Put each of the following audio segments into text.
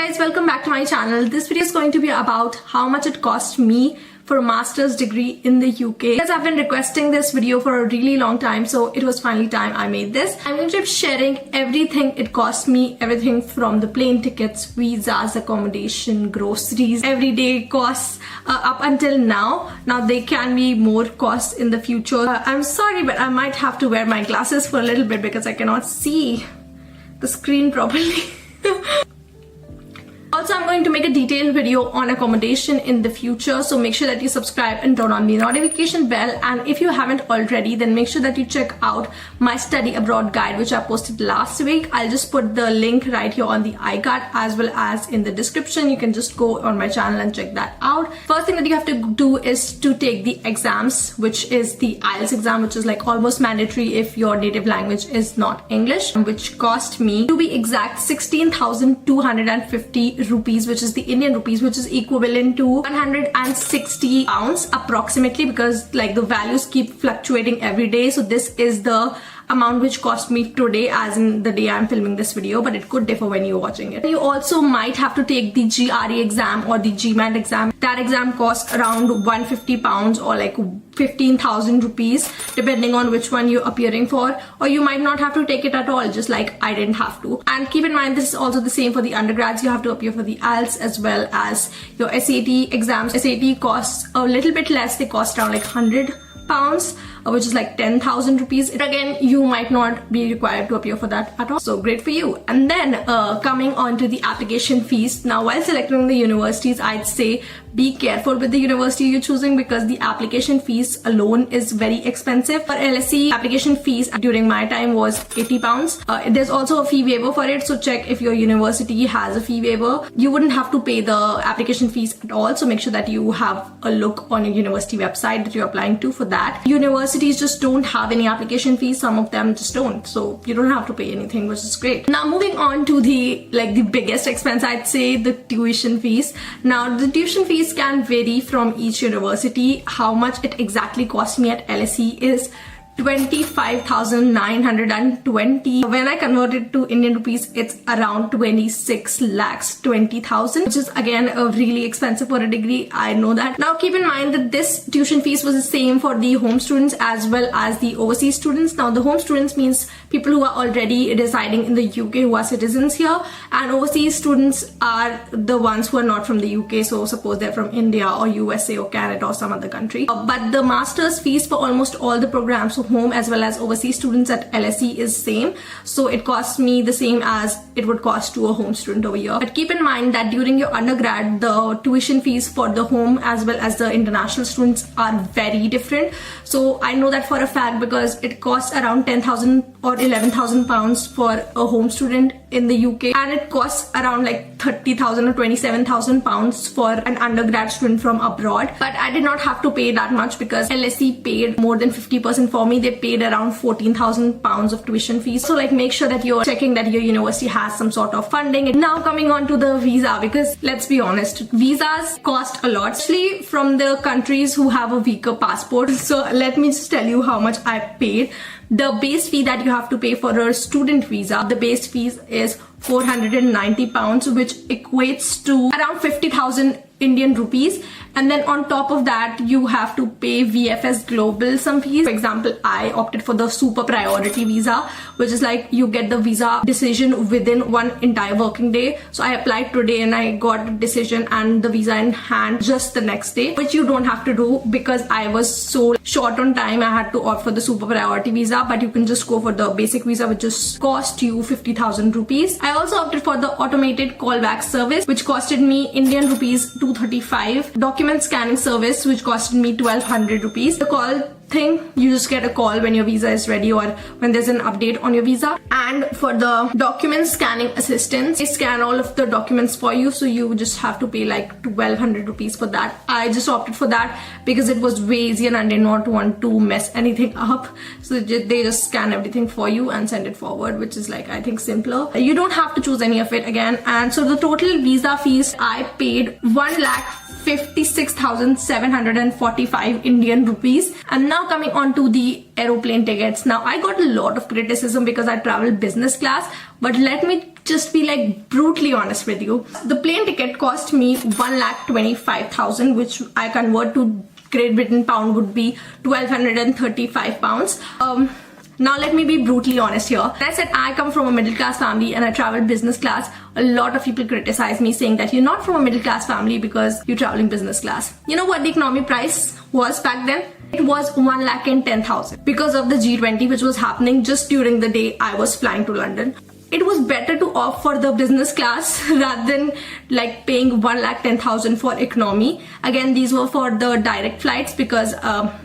guys, welcome back to my channel. This video is going to be about how much it cost me for a master's degree in the UK. Guys, I've been requesting this video for a really long time, so it was finally time I made this. I'm going to be sharing everything it cost me, everything from the plane tickets, visas, accommodation, groceries, everyday costs up until now. Now there can be more costs in the future. I'm sorry, but I might have to wear my glasses for a little bit because I cannot see the screen properly. Also, I'm going to make a detailed video on accommodation in the future, so make sure that you subscribe and turn on the notification bell. And if you haven't already, then make sure that you check out my study abroad guide, which I posted last week. I'll just put the link right here on the iCard as well as in the description. You can just go on my channel and check that out. First thing that you have to do is to take the exams, which is the IELTS exam, which is like almost mandatory if your native language is not English, which cost me, to be exact, 16,250 rupees, which is the Indian rupees, which is equivalent to 160 pounds approximately, because like the values keep fluctuating every day. So this is the amount which cost me today, as in the day I'm filming this video, but it could differ when you're watching it. You also might have to take the GRE exam or the GMAT exam. That exam costs around 150 pounds or like 15,000 rupees, depending on which one you're appearing for, or you might not have to take it at all, just like I didn't have to. And keep in mind, this is also the same for the undergrads. You have to appear for the IELTS as well as your SAT exams. SAT costs a little bit less. They cost around like 100 pounds, which is like 10,000 rupees. Again, you might not be required to appear for that at all, so great for you. And then coming on to the application fees. Now, while selecting the universities, I'd say be careful with the university you're choosing, because the application fees alone is very expensive. For LSE, application fees during my time was 80 pounds. There's also a fee waiver for it, so check if your university has a fee waiver. You wouldn't have to pay the application fees at all, so make sure that you have a look on your university website that you're applying to for that. Universities just don't have any application fees. Some of them just don't, so you don't have to pay anything, which is great. Now moving on to the biggest expense, I'd say the tuition fees. Now the tuition fees can vary from each university. How much it exactly cost me at LSE is 25,920. When I convert it to Indian rupees, it's around 26 lakhs 20,000, which is again really expensive for a degree. I know that. Now keep in mind that this tuition fees was the same for the home students as well as the overseas students. Now the home students means people who are already residing in the UK, who are citizens here, and overseas students are the ones who are not from the UK. So suppose they're from India or USA or Canada or some other country. But the master's fees for almost all the programs, so home as well as overseas students at LSE, is same. So it costs me the same as it would cost to a home student over here. But keep in mind that during your undergrad, the tuition fees for the home as well as the international students are very different. So I know that for a fact, because it costs around 10,000 or 11,000 pounds for a home student in the UK, and it costs around like 30,000 or 27,000 pounds for an undergrad student from abroad. But I did not have to pay that much because LSE paid more than 50% for me. They paid around 14,000 pounds of tuition fees. So like make sure that you're checking that your university has some sort of funding. And now coming on to the visa, because let's be honest, visas cost a lot, especially from the countries who have a weaker passport. So let me just tell you how much I paid. The base fee that you have to pay for a student visa, the base fees is 490 pounds, which equates to around 50,000 Indian rupees. And then on top of that, you have to pay VFS Global some fees. For example, I opted for the super priority visa, which is like you get the visa decision within one entire working day. So I applied today and I got a decision and the visa in hand just the next day, which you don't have to do because I was so short on time. I had to opt for the super priority visa, but you can just go for the basic visa, which just cost you 50,000 rupees. I also opted for the automated callback service, which costed me Indian rupees 235. Document scanning service, which costed me 1,200 rupees. The call thing, you just get a call when your visa is ready or when there's an update on your visa. And for the document scanning assistance, they scan all of the documents for you, so you just have to pay like 1,200 rupees for that. I just opted for that because it was way easier and I did not want to mess anything up. So they just scan everything for you and send it forward, which is like, I think, simpler. You don't have to choose any of it again. And so the total visa fees, I paid 1,56,745 Indian rupees. And now coming on to the aeroplane tickets. Now I got a lot of criticism because I traveled business class, but let me just be like brutally honest with you. The plane ticket cost me 1,25,000, which I convert to Great Britain pound would be 1,235 pounds. Now let me be brutally honest here. I said I come from a middle class family and I travel business class. A lot of people criticize me saying that you're not from a middle class family because you're traveling business class. You know what the economy price was back then? It was 1,10,000 because of the G20 which was happening just during the day I was flying to London. It was better to opt for the business class rather than like paying 1,10,000 for economy. Again, these were for the direct flights because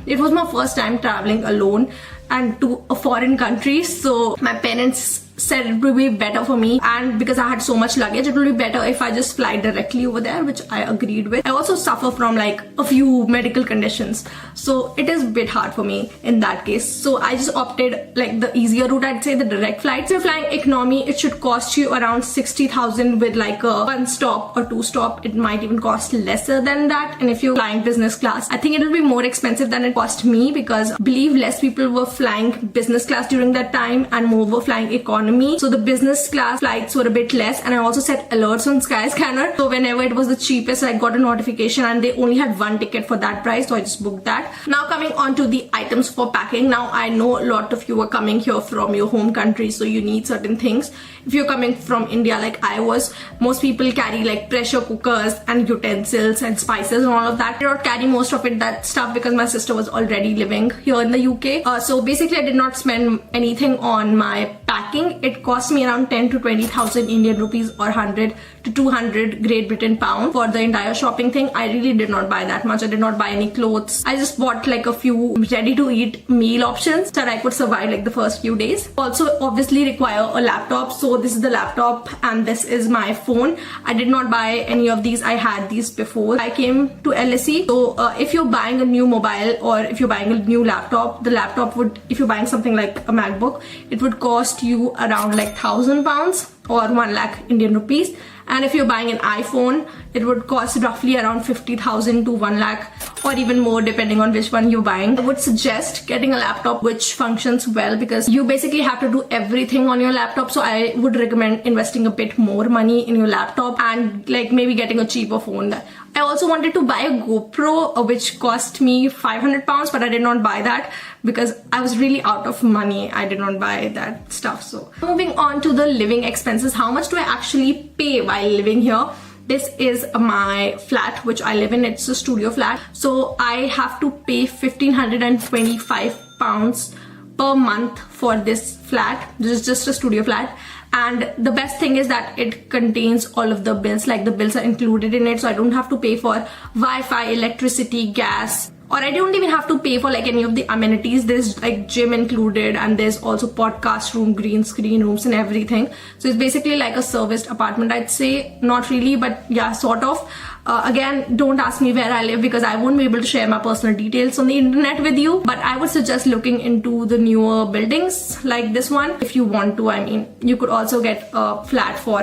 it was my first time traveling alone and to a foreign country, so my parents said it would be better for me, and because I had so much luggage, it would be better if I just fly directly over there, which I agreed with. I also suffer from like a few medical conditions, so it is a bit hard for me in that case. So I just opted like the easier route, I'd say the direct flight. If you're flying economy, it should cost you around 60,000 with like a 1 stop or 2 stop. It might even cost lesser than that. And if you're flying business class, I think it'll be more expensive than it cost me, because I believe less people were flying business class during that time and more were flying economy. So the business class flights were a bit less, and I also set alerts on Skyscanner. So whenever it was the cheapest, I got a notification and they only had 1 ticket for that price, so I just booked that. Now coming on to the items for packing. Now I know a lot of you are coming here from your home country, so you need certain things. If you're coming from India like I was, most people carry like pressure cookers and utensils and spices and all of that. I did not carry most of that stuff because my sister was already living here in the UK. So basically I did not spend anything on my packing. It cost me around 10 to 20,000 Indian rupees or 100 to 200 Great Britain pound for the entire shopping thing. I really did not buy that much. I did not buy any clothes. I just bought like a few ready to eat meal options that I could survive like the first few days. Also obviously require a laptop. So this is the laptop and this is my phone. I did not buy any of these. I had these before I came to LSE. So if you're buying a new mobile or if you're buying a new laptop, the laptop would, if you're buying something like a MacBook, it would cost you around like 1,000 pounds or 1 lakh Indian rupees. And if you're buying an iPhone, it would cost roughly around 50,000 to 1 lakh or even more depending on which one you're buying. I would suggest getting a laptop which functions well, because you basically have to do everything on your laptop. So I would recommend investing a bit more money in your laptop and like maybe getting a cheaper phone. I also wanted to buy a GoPro which cost me 500 pounds, but I did not buy that because I was really out of money. I did not buy that stuff. So moving on to the living expenses, how much do I actually pay while living here? This is my flat which I live in. It's a studio flat. So I have to pay 1,525 pounds per month for this flat. This is just a studio flat. And the best thing is that it contains all of the bills, like the bills are included in it. So I don't have to pay for Wi-Fi, electricity, gas, or I don't even have to pay for like any of the amenities. There's like gym included and there's also podcast room, green screen rooms and everything. So it's basically like a serviced apartment, I'd say. Not really, but yeah, sort of. Again, don't ask me where I live because I won't be able to share my personal details on the internet with you. But I would suggest looking into the newer buildings like this one if you want to. I mean, you could also get a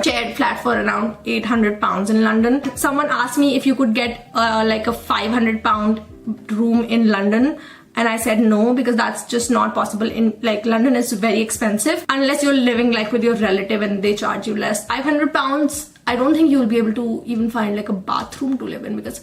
shared flat for around 800 pounds in London. Someone asked me if you could get like a 500 pound room in London, and I said no, because that's just not possible. In like London is very expensive unless you're living like with your relative and they charge you less. 500 pounds, I don't think you'll be able to even find like a bathroom to live in, because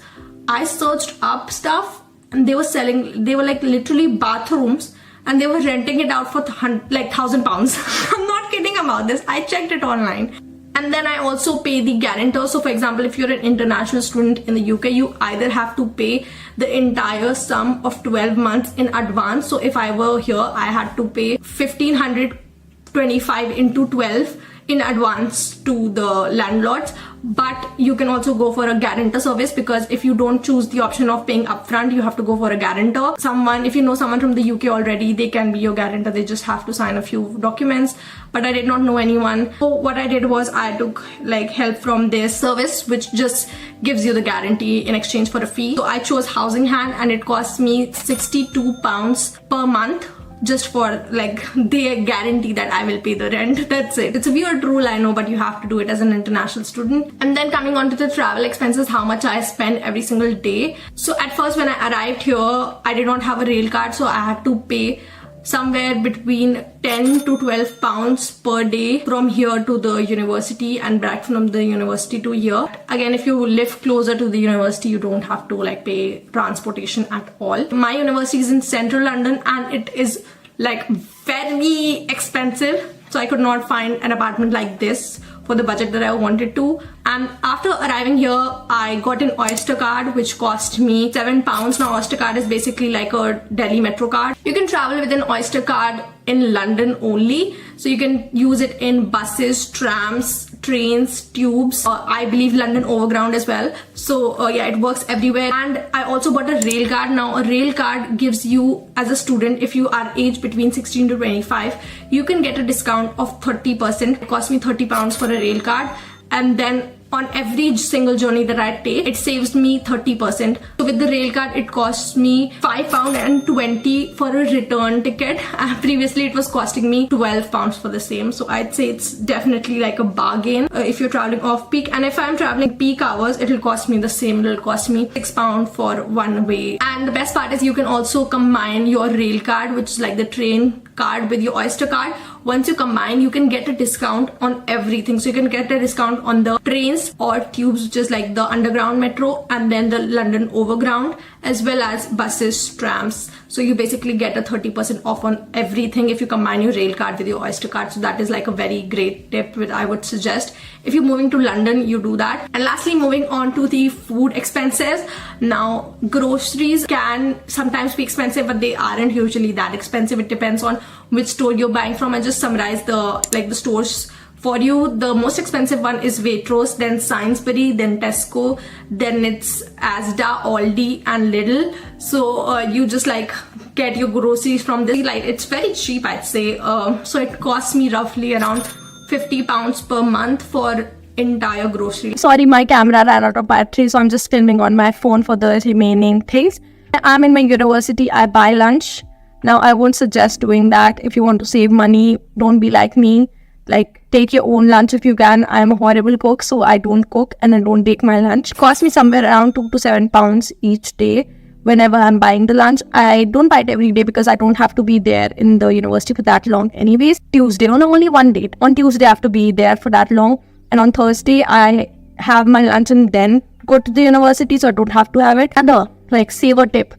I searched up stuff and they were like literally bathrooms and they were renting it out for like 1,000 pounds. I'm not kidding about this. I checked it online. And then I also pay the guarantor. So for example, if you're an international student in the UK, you either have to pay the entire sum of 12 months in advance. So if I were here, I had to pay 1,525 into 12 in advance to the landlords. But you can also go for a guarantor service, because if you don't choose the option of paying upfront, you have to go for a guarantor. If you know someone from the UK already, they can be your guarantor. They just have to sign a few documents. But I did not know anyone. So what I did was I took like help from this service which just gives you the guarantee in exchange for a fee. So I chose Housing Hand and it cost me 62 pounds per month, just for like they guarantee that I will pay the rent. That's it. It's a weird rule, I know, but you have to do it as an international student. And then coming on to the travel expenses, how much I spend every single day. So at first when I arrived here, I did not have a rail card, so I had to pay somewhere between 10 to 12 pounds per day from here to the university and back from the university to here. Again, if you live closer to the university, you don't have to like pay transportation at all. My university is in central London and it is like very expensive, so I could not find an apartment like this for the budget that I wanted to. And after arriving here, I got an Oyster card which cost me £7. Now Oyster card is basically like a Delhi Metro card. You can travel with an Oyster card in London only, so you can use it in buses, trams, trains, tubes, I believe London Overground as well. So yeah, it works everywhere. And I also bought a rail card. Now a rail card gives you, as a student, if you are aged between 16 to 25, you can get a discount of 30%. It cost me £30 for a rail card, and then on every single journey that I take, it saves me 30%. So with the rail card, it costs me £5.20 for a return ticket. Previously, it was costing me £12 for the same. So I'd say it's definitely like a bargain if you're traveling off peak. And if I'm traveling peak hours, it'll cost me the same. It'll cost me £6 for one way. And the best part is you can also combine your rail card, which is like the train card, with your Oyster card. Once you combine, you can get a discount on everything. So you can get a discount on the trains or tubes, which is like the underground metro, and then the London Overground, as well as buses, trams. So you basically get a 30% off on everything if you combine your rail card with your Oyster card. So that is like a very great tip which I would suggest. If you're moving to London, you do that. And lastly, moving on to the food expenses. Now, groceries can sometimes be expensive, but they aren't usually that expensive. It depends on which store you're buying from. I just summarize the stores for you. The most expensive one is Waitrose, then Sainsbury, then Tesco, then it's Asda, Aldi and Lidl. So you just like get your groceries from this. Like, it's very cheap, I'd say. So it costs me roughly around £50 per month for entire grocery. Sorry, my camera ran out of battery, so I'm just filming on my phone for the remaining things. I'm in my university, I buy lunch. Now, I won't suggest doing that. If you want to save money, don't be like me. Like, take your own lunch if you can. I'm a horrible cook, so I don't cook and I don't take my lunch. It costs me somewhere around £2 to £7 each day whenever I'm buying the lunch. I don't buy it every day because I don't have to be there in the university for that long anyways. Tuesday, on only one date. On Tuesday, I have to be there for that long. And on Thursday, I have my lunch and then go to the university, so I don't have to have it. And saver tip.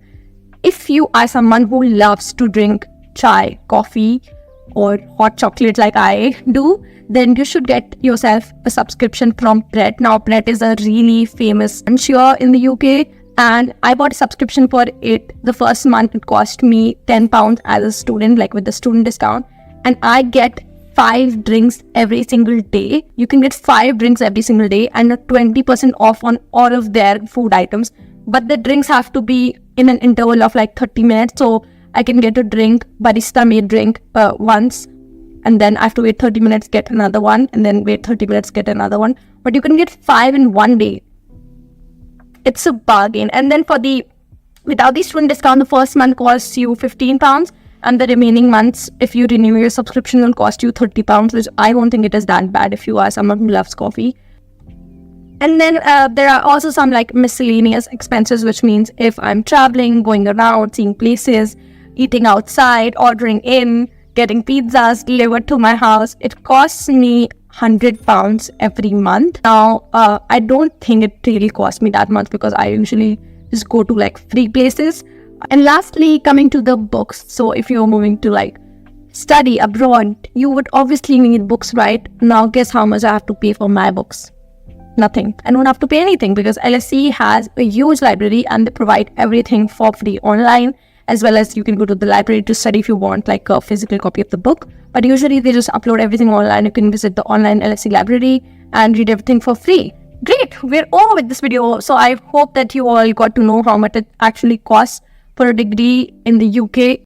If you are someone who loves to drink chai, coffee, or hot chocolate like I do, then you should get yourself a subscription from Pret. Now, Pret is a really famous lunch here in the UK, and I bought a subscription for it. The first month, it cost me £10 as a student, like with the student discount, and I get 5 drinks every single day. You can get 5 drinks every single day and a 20% off on all of their food items. But the drinks have to be in an interval of like 30 minutes. So I can get a drink, barista made drink once, and then I have to wait 30 minutes, get another one, and then wait 30 minutes, get another one. But you can get 5 in one day. It's a bargain. And then without the student discount, the first month costs you £15, and the remaining months, if you renew your subscription, will cost you £30, which I don't think it is that bad if you are someone who loves coffee. And then there are also some like miscellaneous expenses, which means if I'm traveling, going around, seeing places, eating outside, ordering in, getting pizzas delivered to my house, it costs me £100 every month. Now, I don't think it really costs me that much because I usually just go to like free places. And lastly, coming to the books. So if you're moving to like study abroad, you would obviously need books, right? Now, guess how much I have to pay for my books? Nothing. I don't have to pay anything because LSE has a huge library and they provide everything for free online, as well as you can go to the library to study if you want like a physical copy of the book. But usually they just upload everything online. You can visit the online LSE library and read everything for free. Great, we're over with this video. So I hope that you all got to know how much it actually costs for a degree in the UK.